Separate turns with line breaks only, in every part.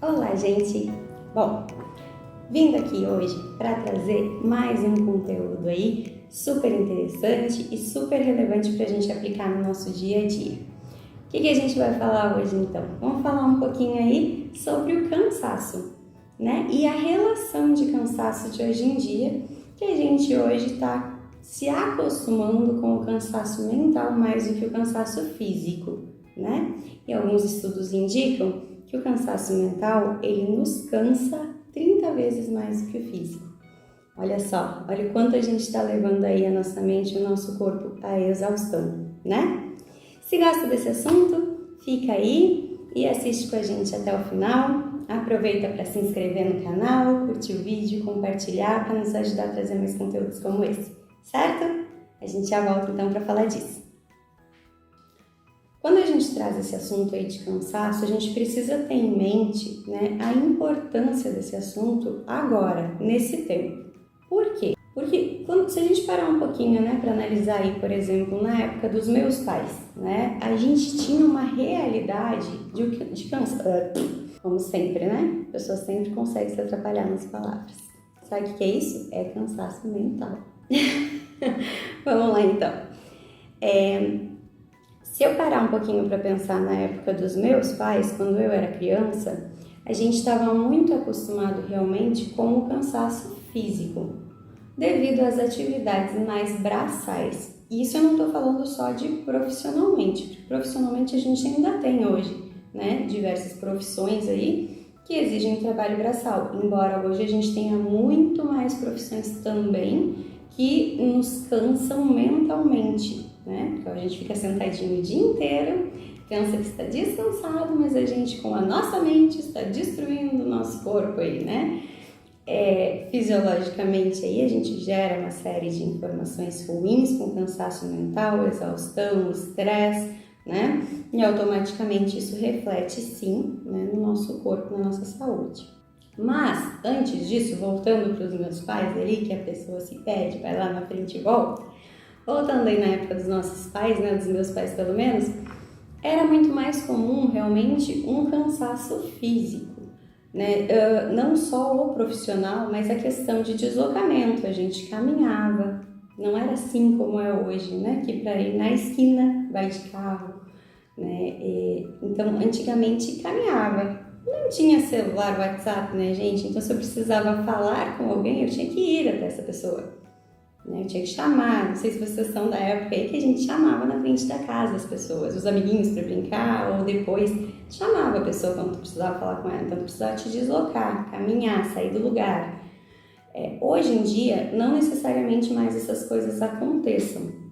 Olá, gente! Bom, vindo aqui hoje para trazer mais um conteúdo aí super interessante e super relevante para a gente aplicar no nosso dia a dia. O que a gente vai falar hoje então? Vamos falar um pouquinho aí sobre o cansaço, né? E a relação de cansaço de hoje em dia, que a gente hoje está se acostumando com o cansaço mental mais do que o cansaço físico, né? E alguns estudos indicam que o cansaço mental, ele nos cansa 30 vezes mais do que o físico. Olha só, olha o quanto a gente está levando aí a nossa mente e o nosso corpo à exaustão, né? Se gosta desse assunto, fica aí e assiste com a gente até o final. Aproveita para se inscrever no canal, curtir o vídeo, compartilhar para nos ajudar a trazer mais conteúdos como esse, certo? A gente já volta então para falar disso. Quando a gente traz esse assunto aí de cansaço, a gente precisa ter em mente, né, a importância desse assunto agora, nesse tempo. Por quê? Porque se a gente parar um pouquinho, né, para analisar aí, por exemplo, na época dos meus pais, né, a gente tinha uma realidade de cansaço, como sempre, né? A pessoa sempre consegue se atrapalhar nas palavras. Sabe o que é isso? É cansaço mental. Vamos lá então. Se eu parar um pouquinho para pensar na época dos meus pais, quando eu era criança, a gente estava muito acostumado realmente com o cansaço físico, devido às atividades mais braçais. E isso eu não estou falando só de profissionalmente, porque profissionalmente a gente ainda tem hoje, né, diversas profissões aí que exigem trabalho braçal, embora hoje a gente tenha muito mais profissões também que nos cansam mentalmente, né? Então a gente fica sentadinho o dia inteiro, pensa que está descansado, mas a gente com a nossa mente está destruindo o nosso corpo aí, né? Fisiologicamente aí a gente gera uma série de informações ruins com cansaço mental, exaustão, estresse, né? E automaticamente isso reflete sim, né, no nosso corpo, na nossa saúde. Mas, antes disso, voltando para os meus pais ali, que a pessoa se perde, vai lá na frente e volta, voltando aí na época dos nossos pais, né, dos meus pais pelo menos, era muito mais comum realmente um cansaço físico, né? Não só o profissional, mas a questão de deslocamento, a gente caminhava, não era assim como é hoje, né, que para ir na esquina vai de carro, né? Então, antigamente caminhava. Não tinha celular, WhatsApp, né, gente? Então, se eu precisava falar com alguém, eu tinha que ir até essa pessoa, né? Eu tinha que chamar. Não sei se vocês são da época aí que a gente chamava na frente da casa as pessoas, os amiguinhos para brincar, ou depois chamava a pessoa quando tu precisava falar com ela. Então, tu precisava te deslocar, caminhar, sair do lugar. Hoje em dia, não necessariamente mais essas coisas aconteçam.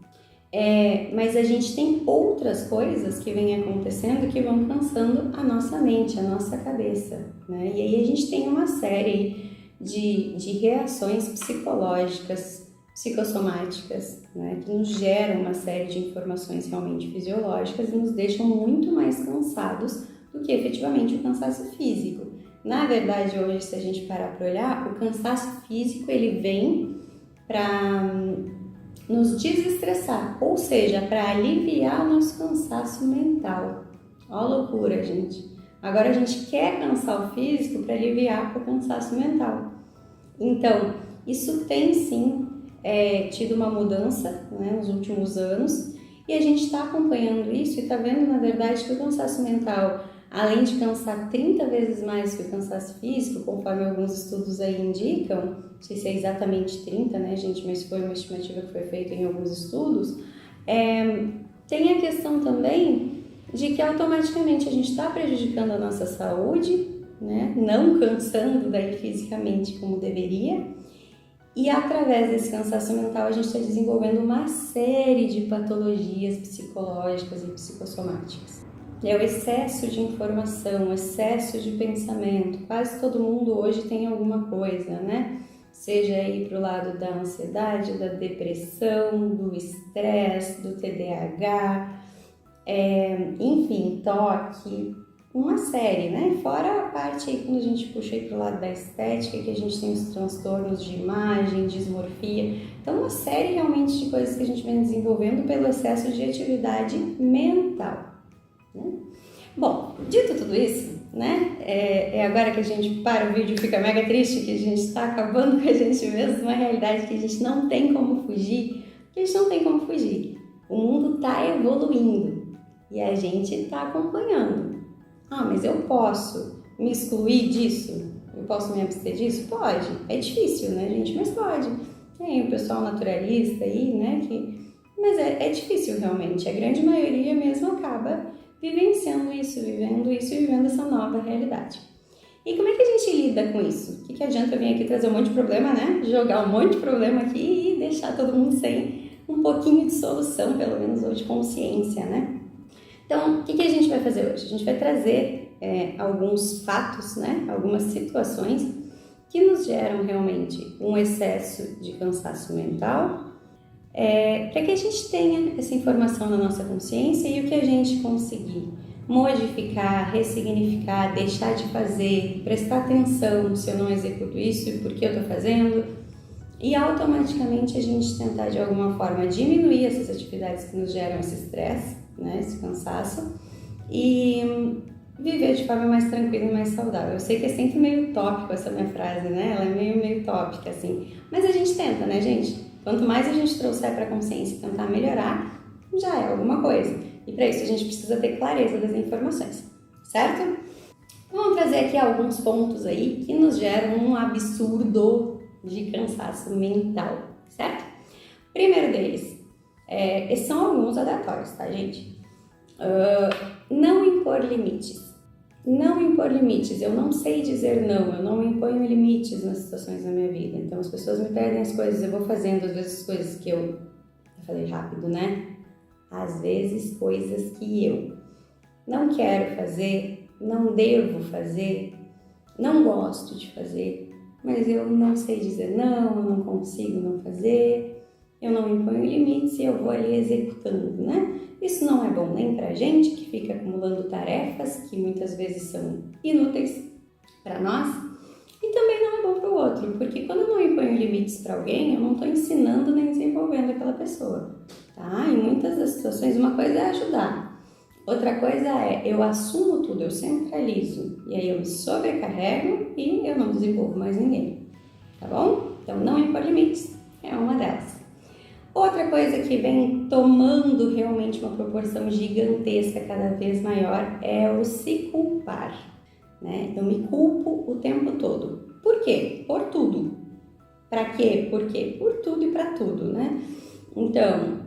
Mas a gente tem outras coisas que vêm acontecendo que vão cansando a nossa mente, a nossa cabeça, né? E aí a gente tem uma série de reações psicológicas, psicossomáticas, né? Que nos geram uma série de informações realmente fisiológicas e nos deixam muito mais cansados do que efetivamente o cansaço físico. Na verdade, hoje, se a gente parar para olhar, o cansaço físico ele vem para nos desestressar, ou seja, para aliviar o nosso cansaço mental. Ó a loucura, gente. Agora a gente quer cansar o físico para aliviar o cansaço mental. Então, isso tem sim tido uma mudança, né, nos últimos anos, e a gente está acompanhando isso e está vendo, na verdade, que o cansaço mental, além de cansar 30 vezes mais que o cansaço físico, conforme alguns estudos aí indicam, não sei se é exatamente 30, né, gente, mas foi uma estimativa que foi feita em alguns estudos, tem a questão também de que automaticamente a gente está prejudicando a nossa saúde, né, não cansando daí fisicamente como deveria, e através desse cansaço mental a gente está desenvolvendo uma série de patologias psicológicas e psicossomáticas. É o excesso de informação, o excesso de pensamento. Quase todo mundo hoje tem alguma coisa, né? Seja aí pro lado da ansiedade, da depressão, do estresse, do TDAH, enfim, toque, uma série, né? Fora a parte aí quando a gente puxa aí pro lado da estética, que a gente tem os transtornos de imagem, dismorfia. Então, uma série realmente de coisas que a gente vem desenvolvendo pelo excesso de atividade mental. Né? Bom, dito tudo isso, né? É agora que a gente para o vídeo e fica mega triste, que a gente está acabando com a gente mesmo, uma realidade que a gente não tem como fugir, porque a gente não tem como fugir. O mundo está evoluindo e a gente está acompanhando. Ah, mas eu posso me excluir disso? Eu posso me abster disso? Pode. É difícil, né, gente? Mas pode. Tem o pessoal naturalista aí, né, mas é difícil realmente. A grande maioria mesmo acaba vivenciando isso, vivendo isso e vivendo essa nova realidade. E como é que a gente lida com isso? O que adianta eu vir aqui trazer um monte de problema, né? Jogar um monte de problema aqui e deixar todo mundo sem um pouquinho de solução, pelo menos, ou de consciência, né? Então, o que a gente vai fazer hoje? A gente vai trazer alguns fatos, né? Algumas situações que nos geram realmente um excesso de cansaço mental, para que a gente tenha essa informação na nossa consciência e o que a gente conseguir modificar, ressignificar, deixar de fazer, prestar atenção se eu não executo isso e por que eu estou fazendo, e automaticamente a gente tentar de alguma forma diminuir essas atividades que nos geram esse estresse, né, esse cansaço, e viver de forma mais tranquila e mais saudável. Eu sei que é sempre meio tópico essa minha frase, né? Ela é meio tópica, assim. Mas a gente tenta, né, gente? Quanto mais a gente trouxer para a consciência e tentar melhorar, já é alguma coisa. E para isso a gente precisa ter clareza das informações, certo? Vamos trazer aqui alguns pontos aí que nos geram um absurdo de cansaço mental, certo? Primeiro deles, esses são alguns aleatórios, tá, gente? Não impor limites. Não impor limites. Eu não sei dizer não, eu não imponho limites nas situações da minha vida. Então as pessoas me pedem as coisas, eu vou fazendo às vezes coisas que eu falei rápido, né? Às vezes coisas que eu não quero fazer, não devo fazer, não gosto de fazer, mas eu não sei dizer não, eu não consigo não fazer, eu não imponho limites e eu vou ali executando, né? Isso não é bom nem pra gente, que fica acumulando tarefas que muitas vezes são inúteis para nós, e também não é bom para o outro, porque quando eu não imponho limites para alguém, eu não estou ensinando nem desenvolvendo aquela pessoa, tá? Em muitas das situações, uma coisa é ajudar, outra coisa é eu assumo tudo, eu centralizo, e aí eu me sobrecarrego e eu não desenvolvo mais ninguém, tá bom? Então, não impor limites é uma delas. Outra coisa que vem tomando realmente uma proporção gigantesca, cada vez maior, é o se culpar, né? Eu me culpo o tempo todo. Por quê? Por tudo. Para quê? Por quê? Por tudo e para tudo, né? Então,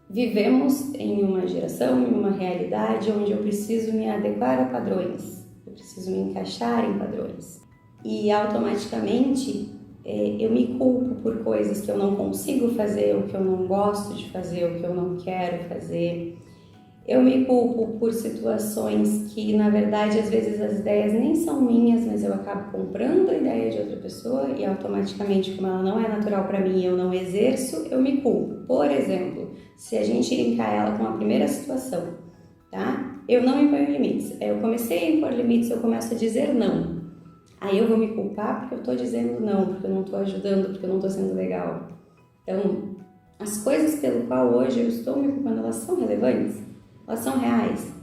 vivemos em uma geração, em uma realidade onde eu preciso me adequar a padrões, eu preciso me encaixar em padrões. E automaticamente eu me culpo por coisas que eu não consigo fazer, o que eu não gosto de fazer, o que eu não quero fazer. Eu me culpo por situações que, na verdade, às vezes as ideias nem são minhas, mas eu acabo comprando a ideia de outra pessoa e automaticamente, como ela não é natural para mim, eu não exerço, eu me culpo. Por exemplo, se a gente linkar ela com a primeira situação, tá? Eu não imponho limites. Eu comecei a impor limites, eu começo a dizer não. Aí eu vou me culpar porque eu tô dizendo não, porque eu não tô ajudando, porque eu não tô sendo legal. Então, as coisas pelo qual hoje eu estou me culpando, elas são relevantes? Elas são reais?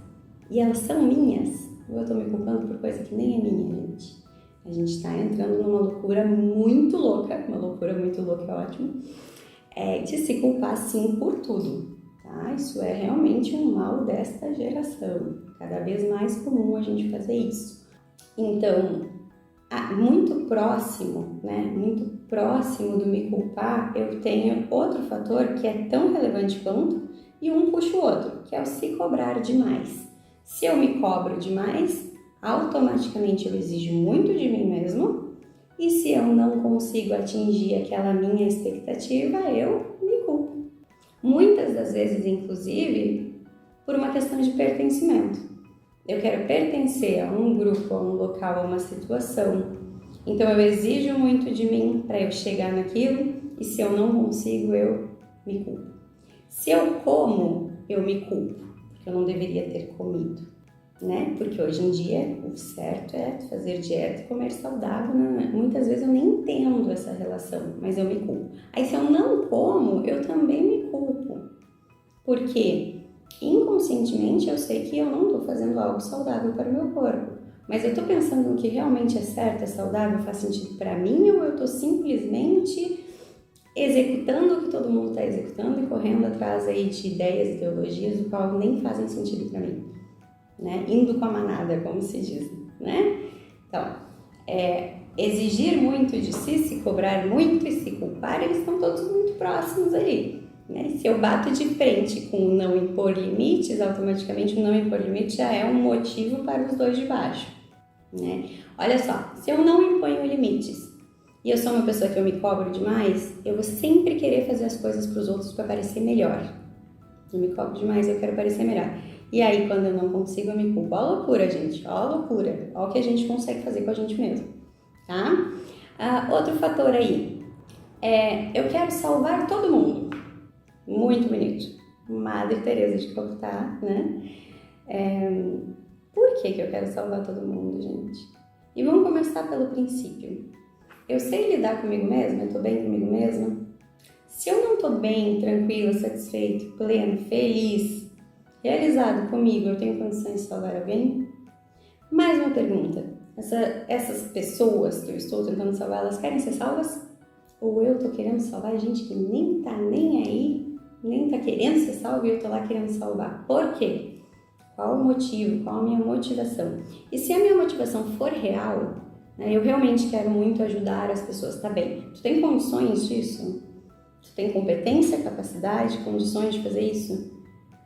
E elas são minhas? Ou eu tô me culpando por coisa que nem é minha, gente? A gente tá entrando numa loucura muito louca, é ótimo, de se culpar sim por tudo, tá? Isso é realmente um mal desta geração. Cada vez mais comum a gente fazer isso. Então, muito próximo, né? Muito próximo do me culpar, eu tenho outro fator que é tão relevante quanto, e um puxa o outro, que é o se cobrar demais. Se eu me cobro demais, automaticamente eu exijo muito de mim mesmo, e se eu não consigo atingir aquela minha expectativa, eu me culpo. Muitas das vezes, inclusive, por uma questão de pertencimento. Eu quero pertencer a um grupo, a um local, a uma situação. Então eu exijo muito de mim para eu chegar naquilo, e se eu não consigo, eu me culpo. Se eu como, eu me culpo, porque eu não deveria ter comido, né? Porque hoje em dia o certo é fazer dieta e comer saudável, né? Muitas vezes eu nem entendo essa relação, mas eu me culpo. Aí se eu não como, eu também me culpo. Por quê? Inconscientemente eu sei que eu não estou fazendo algo saudável para o meu corpo. Mas eu tô pensando no que realmente é certo, é saudável, faz sentido para mim, ou eu tô simplesmente executando o que todo mundo está executando e correndo atrás aí de ideias, ideologias, do qual nem fazem sentido para mim, né? Indo com a manada, como se diz, né? Então, exigir muito de si, se cobrar muito e se culpar, eles estão todos muito próximos ali, né? Se eu bato de frente com o não impor limites, automaticamente o não impor limites já é um motivo para os dois de baixo, né? Olha só, se eu não imponho limites e eu sou uma pessoa que eu me cobro demais, eu vou sempre querer fazer as coisas para os outros para parecer melhor. Eu me cobro demais, eu quero parecer melhor. E aí, quando eu não consigo, eu me culpo. Ó a loucura, gente, ó a loucura. Ó o que a gente consegue fazer com a gente mesmo, tá? Outro fator aí, eu quero salvar todo mundo. Muito bonito. Madre Teresa de Calcutá, né? Por que eu quero salvar todo mundo, gente? E vamos começar pelo princípio. Eu sei lidar comigo mesma? Eu tô bem comigo mesma? Se eu não tô bem, tranquila, satisfeito, pleno, feliz, realizado comigo, eu tenho condições de salvar alguém? Mais uma pergunta. Essas pessoas que eu estou tentando salvar, elas querem ser salvas? Ou eu tô querendo salvar gente que nem tá nem aí, nem tá querendo ser salva e eu tô lá querendo salvar? Por quê? Qual o motivo? Qual a minha motivação? E se a minha motivação for real, né, eu realmente quero muito ajudar as pessoas, tá bem? Tu tem condições disso? Tu tem competência, capacidade, condições de fazer isso?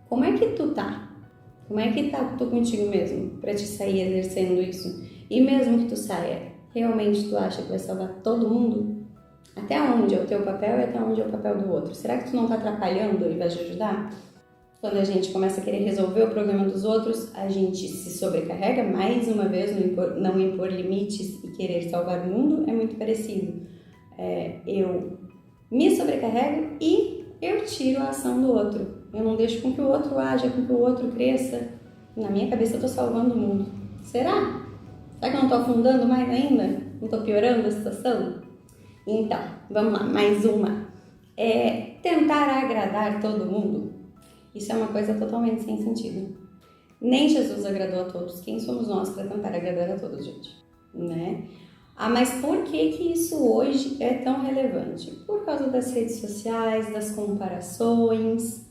Como é que tu tá? Como é que tá tu contigo mesmo para te sair exercendo isso? E mesmo que tu saia, realmente tu acha que vai salvar todo mundo? Até onde é o teu papel e até onde é o papel do outro? Será que tu não tá atrapalhando ao invés de ajudar? Quando a gente começa a querer resolver o problema dos outros, a gente se sobrecarrega, mais uma vez, não impor limites e querer salvar o mundo é muito parecido. Eu me sobrecarrego e eu tiro a ação do outro. Eu não deixo com que o outro haja, com que o outro cresça. Na minha cabeça eu tô salvando o mundo. Será? Será que eu não tô afundando mais ainda? Não tô piorando a situação? Então, vamos lá, mais uma. Tentar agradar todo mundo. Isso é uma coisa totalmente sem sentido. Nem Jesus agradou a todos. Quem somos nós para tentar agradar a todos, gente? Né? Mas por que isso hoje é tão relevante? Por causa das redes sociais, das comparações.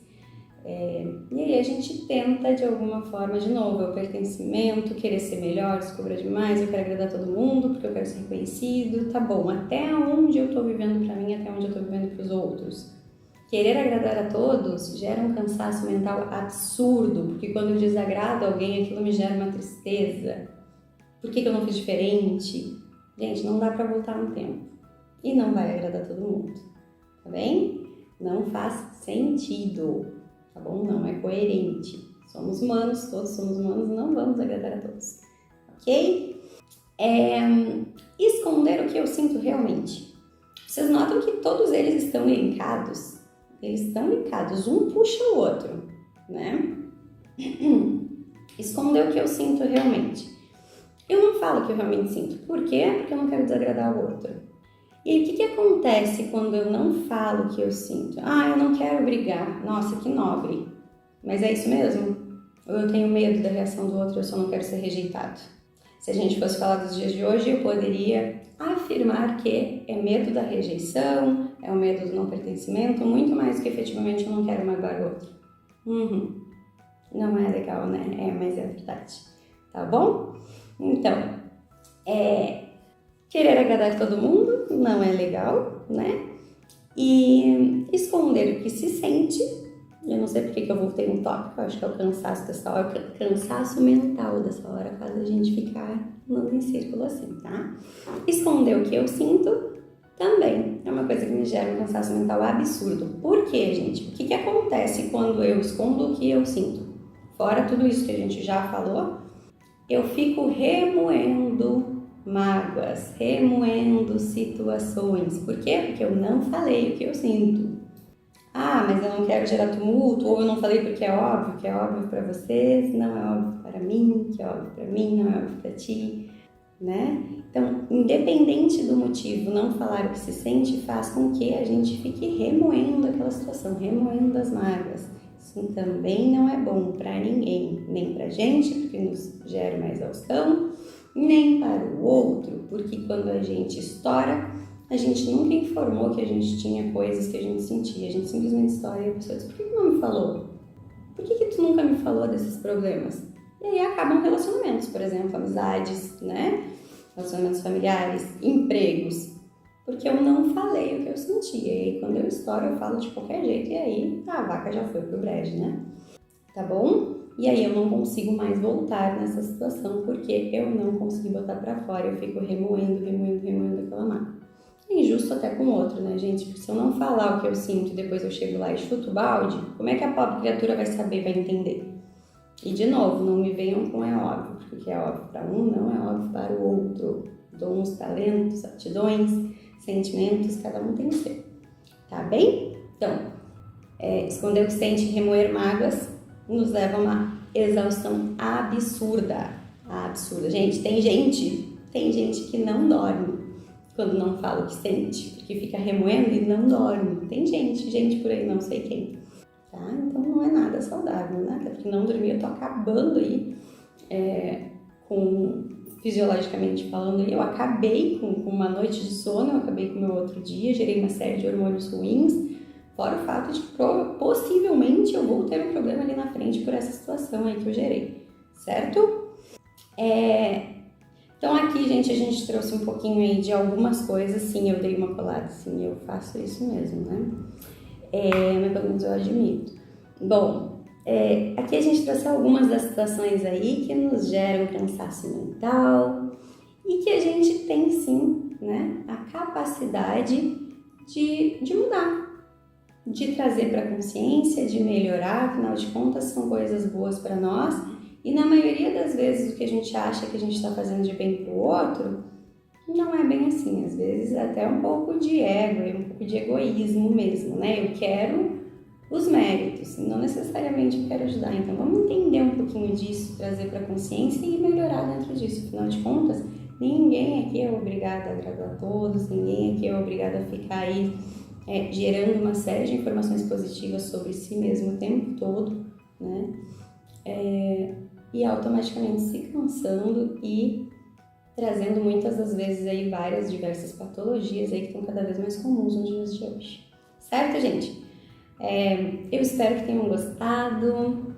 E aí a gente tenta de alguma forma, de novo, o pertencimento, querer ser melhor, descobrir demais, eu quero agradar todo mundo porque eu quero ser reconhecido. Tá bom, até onde eu tô vivendo para mim, até onde eu tô vivendo para os outros? Querer agradar a todos gera um cansaço mental absurdo, porque quando eu desagrado alguém, aquilo me gera uma tristeza. Por que eu não fiz diferente? Gente, não dá pra voltar no tempo. E não vai agradar todo mundo, tá bem? Não faz sentido, tá bom? Não é coerente. Somos humanos, todos somos humanos, não vamos agradar a todos, ok? Esconder o que eu sinto realmente. Vocês notam que todos eles estão linkados? Eles estão ligados, um puxa o outro, né? Esconder o que eu sinto realmente. Eu não falo o que eu realmente sinto. Por quê? Porque eu não quero desagradar o outro. E o que acontece quando eu não falo o que eu sinto? Eu não quero brigar. Nossa, que nobre. Mas é isso mesmo? Ou eu tenho medo da reação do outro e eu só não quero ser rejeitado? Se a gente fosse falar dos dias de hoje, eu poderia afirmar que é medo da rejeição, é o medo do não pertencimento, muito mais do que efetivamente eu não quero magoar o outro. Não é legal, né? Mas é verdade. Tá bom? Então, querer agradar todo mundo não é legal, né? E esconder o que se sente. Eu não sei porque que eu voltei no tópico, eu acho que é o cansaço dessa hora, o cansaço mental dessa hora faz a gente ficar andando em círculo assim, tá? Esconder o que eu sinto também é uma coisa que me gera um cansaço mental absurdo. Por quê, gente? O que acontece quando eu escondo o que eu sinto? Fora tudo isso que a gente já falou, eu fico remoendo mágoas, remoendo situações. Por quê? Porque eu não falei o que eu sinto. Mas eu não quero gerar tumulto, ou eu não falei porque é óbvio, que é óbvio para vocês, não é óbvio para mim, que é óbvio para mim, não é óbvio para ti, né? Então, independente do motivo, não falar o que se sente faz com que a gente fique remoendo aquela situação, remoendo as mágoas. Isso também não é bom para ninguém, nem pra gente, porque nos gera uma exaustão, nem para o outro, porque quando a gente estoura, a gente nunca informou que a gente tinha coisas que a gente sentia. A gente simplesmente estoura e a pessoa diz, por que não me falou? Por que tu nunca me falou desses problemas? E aí acabam relacionamentos, por exemplo, amizades, né? Relacionamentos familiares, empregos. Porque eu não falei o que eu sentia. E aí quando eu estouro, eu falo de qualquer jeito. E aí a vaca já foi pro brejo, né? Tá bom? E aí eu não consigo mais voltar nessa situação, porque eu não consegui botar pra fora. Eu fico remoendo aquela mágoa. É injusto até com o outro, né, gente? Porque se eu não falar o que eu sinto e depois eu chego lá e chuto o balde, como é que a pobre criatura vai saber, vai entender? E de novo, não me venham com é óbvio, porque o que é óbvio para um não é óbvio para o outro. Dons, talentos, aptidões, sentimentos, cada um tem o seu. Tá bem? Então, esconder o que sente e remoer mágoas nos leva a uma exaustão absurda. Absurda. Gente, tem gente que não dorme quando não fala o que sente, porque fica remoendo e não dorme. Tem gente por aí, não sei quem. Tá? Então não é nada saudável, né? Até porque não dormir, eu tô acabando aí, fisiologicamente falando, eu acabei com uma noite de sono, eu acabei com o meu outro dia, gerei uma série de hormônios ruins, fora o fato de que possivelmente eu vou ter um problema ali na frente por essa situação aí que eu gerei, certo? Então aqui, gente, a gente trouxe um pouquinho aí de algumas coisas, sim, eu dei uma colada, sim, eu faço isso mesmo, né? Mas pelo menos eu admito. Bom, aqui a gente trouxe algumas das situações aí que nos geram cansaço mental e que a gente tem, sim, né, a capacidade de mudar, de trazer para a consciência, de melhorar, afinal de contas são coisas boas para nós. E na maioria das vezes o que a gente acha que a gente está fazendo de bem para o outro, não é bem assim. Às vezes até um pouco de ego, um pouco de egoísmo mesmo, né? Eu quero os méritos, não necessariamente eu quero ajudar. Então vamos entender um pouquinho disso, trazer para a consciência e melhorar dentro disso. Afinal de contas, ninguém aqui é obrigado a agradar a todos, ninguém aqui é obrigado a ficar aí gerando uma série de informações positivas sobre si mesmo o tempo todo, né? E automaticamente se cansando e trazendo muitas das vezes aí várias diversas patologias aí que estão cada vez mais comuns nos dias de hoje. Certo, gente? Eu espero que tenham gostado,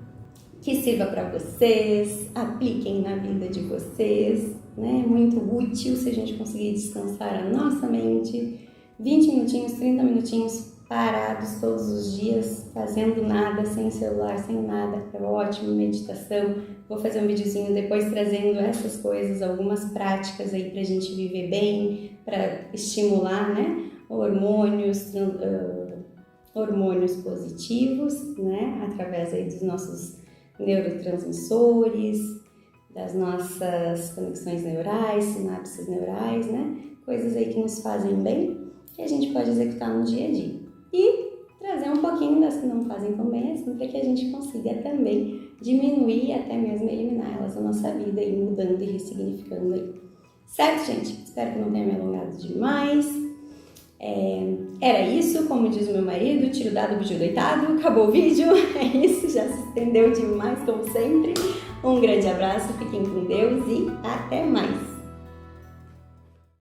que sirva para vocês, apliquem na vida de vocês, né? Muito útil se a gente conseguir descansar a nossa mente, 20 minutinhos, 30 minutinhos parados todos os dias, fazendo nada, sem celular, sem nada, é ótimo, meditação. Vou fazer um videozinho depois trazendo essas coisas, algumas práticas aí pra gente viver bem, para estimular, né, hormônios positivos, né, através aí dos nossos neurotransmissores, das nossas conexões neurais, sinapses neurais, né, coisas aí que nos fazem bem, que a gente pode executar no dia a dia. E trazer um pouquinho das que não fazem tão bem assim, para que a gente consiga também diminuir e até mesmo eliminar elas da nossa vida e mudando e ressignificando aí. Certo, gente? Espero que não tenha me alongado demais. Era isso, como diz o meu marido, tiro dado, biju deitado, acabou o vídeo. É isso, já se estendeu demais como sempre. Um grande abraço, fiquem com Deus e até mais!